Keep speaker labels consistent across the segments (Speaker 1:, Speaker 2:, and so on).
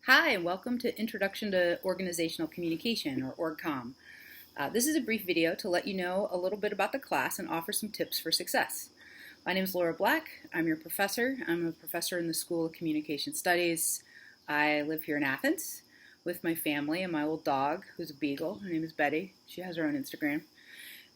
Speaker 1: Hi, and welcome to Introduction to Organizational Communication, or OrgComm. This is a brief video to let you know a little bit about the class and offer some tips for success. My name is Laura Black. I'm your professor. I'm a professor in the School of Communication Studies. I live here in Athens with my family and my old dog, who's a beagle. Her name is Betty. She has her own Instagram.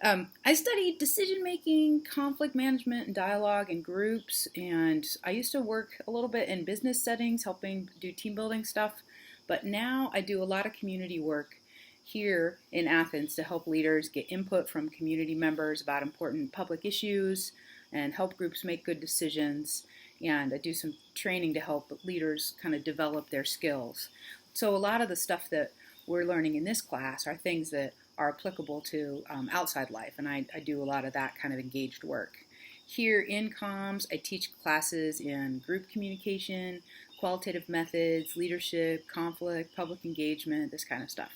Speaker 1: I studied decision making, conflict management, and dialogue in groups, and I used to work a little bit in business settings, helping do team building stuff. But now I do a lot of community work here in Athens to help leaders get input from community members about important public issues and help groups make good decisions. And I do some training to help leaders kind of develop their skills. So a lot of the stuff that we're learning in this class are things that are applicable to outside life, and I do a lot of that kind of engaged work. Here in COMS, I teach classes in group communication, qualitative methods, leadership, conflict, public engagement, this kind of stuff.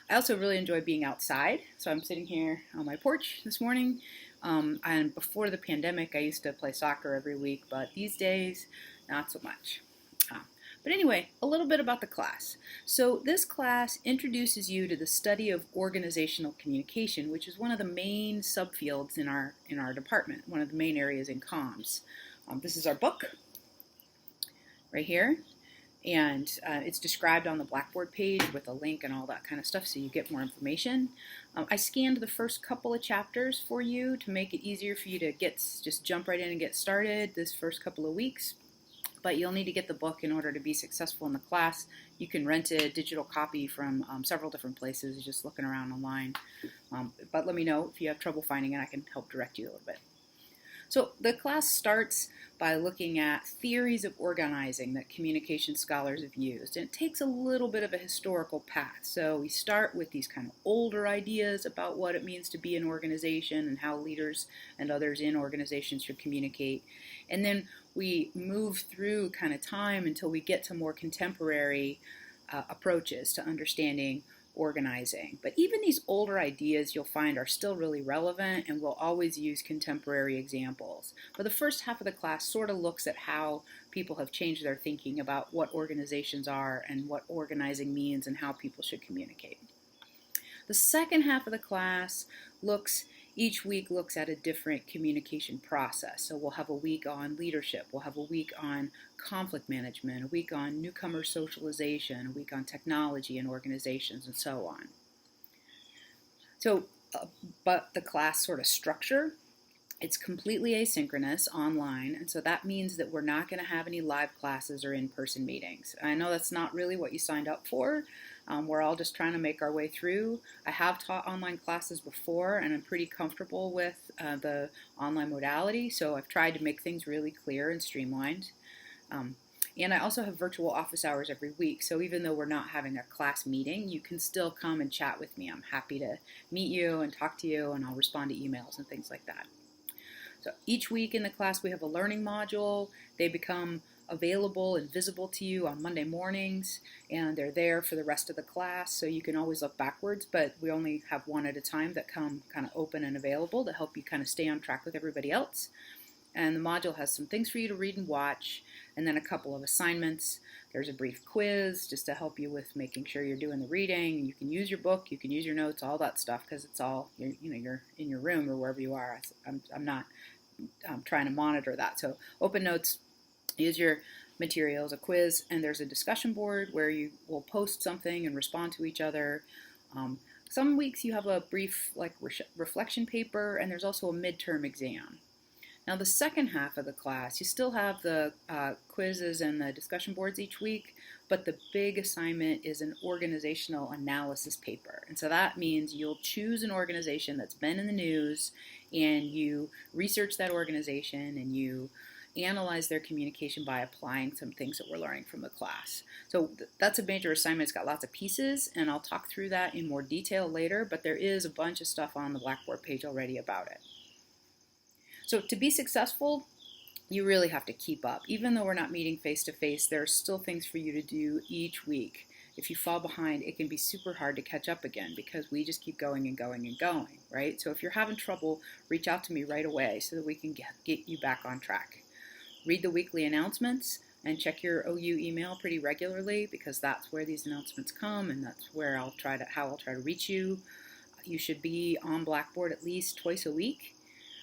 Speaker 1: I also really enjoy being outside, so I'm sitting here on my porch this morning. And before the pandemic, I used to play soccer every week, but these days, not so much. But anyway, a little bit about the class. So this class introduces you to the study of organizational communication, which is one of the main subfields in our department, one of the main areas in COMS. This is our book right here, and it's described on the Blackboard page with a link and all that kind of stuff, so you get more information. I scanned the first couple of chapters for you to make it easier for you to just jump right in and get started this first couple of weeks. But you'll need to get the book in order to be successful in the class. You can rent a digital copy from several different places, just looking around online. But let me know if you have trouble finding it. I can help direct you a little bit. So the class starts by looking at theories of organizing that communication scholars have used. And it takes a little bit of a historical path. So we start with these kind of older ideas about what it means to be an organization and how leaders and others in organizations should communicate. And then we move through kind of time until we get to more contemporary approaches to understanding organizing. But even these older ideas you'll find are still really relevant, and we'll always use contemporary examples. But the first half of the class sort of looks at how people have changed their thinking about what organizations are and what organizing means and how people should communicate. The second half of the class each week looks at a different communication process. So we'll have a week on leadership, we'll have a week on conflict management, a week on newcomer socialization, a week on technology and organizations, and so on. So, but the class sort of structure, it's completely asynchronous online, and so that means that we're not going to have any live classes or in-person meetings. I know that's not really what you signed up for. We're all just trying to make our way through. I have taught online classes before, and I'm pretty comfortable with the online modality, so I've tried to make things really clear and streamlined. And I also have virtual office hours every week, so even though we're not having a class meeting, you can still come and chat with me. I'm happy to meet you and talk to you, and I'll respond to emails and things like that. So each week in the class we have a learning module. They become available and visible to you on Monday mornings, and they're there for the rest of the class, so you can always look backwards, but we only have one at a time that come kind of open and available to help you kind of stay on track with everybody else. And the module has some things for you to read and watch, and then a couple of assignments. There's a brief quiz just to help you with making sure you're doing the reading. You can use your book, you can use your notes, all that stuff, because it's all, you're in your room or wherever you are. I'm not trying to monitor that. So open notes, use your materials, a quiz, and there's a discussion board where you will post something and respond to each other. Some weeks you have a brief reflection paper, and there's also a midterm exam. Now the second half of the class, you still have the quizzes and the discussion boards each week, but the big assignment is an organizational analysis paper. And so that means you'll choose an organization that's been in the news, and you research that organization, and you analyze their communication by applying some things that we're learning from the class. So that's a major assignment. It's got lots of pieces, and I'll talk through that in more detail later, but there is a bunch of stuff on the Blackboard page already about it. So to be successful, you really have to keep up. Even though we're not meeting face-to-face, there are still things for you to do each week. If you fall behind, it can be super hard to catch up again because we just keep going and going and going, right? So if you're having trouble, reach out to me right away so that we can get you back on track. Read the weekly announcements. and check your OU email pretty regularly, because that's where these announcements come, and that's where how I'll try to reach you. You should be on Blackboard at least twice a week.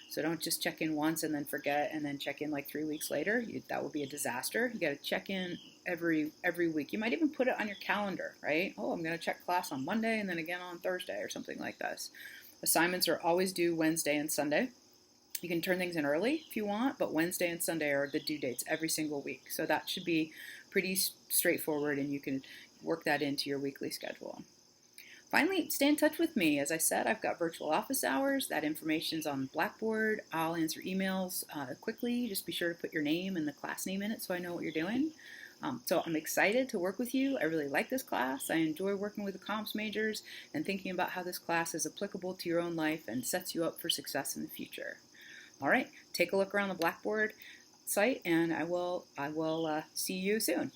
Speaker 1: So don't just check in once and then forget, and then check in like 3 weeks later. That would be a disaster. You got to check in every week. You might even put it on your calendar, right? Oh, I'm going to check class on Monday and then again on Thursday or something like this. Assignments are always due Wednesday and Sunday. You can turn things in early if you want, but Wednesday and Sunday are the due dates every single week. So that should be pretty straightforward, and you can work that into your weekly schedule. Finally, stay in touch with me. As I said, I've got virtual office hours. That information's on Blackboard. I'll answer emails quickly. Just be sure to put your name and the class name in it so I know what you're doing. So I'm excited to work with you. I really like this class. I enjoy working with the COMS majors and thinking about how this class is applicable to your own life and sets you up for success in the future. All right, take a look around the Blackboard site, and I will see you soon.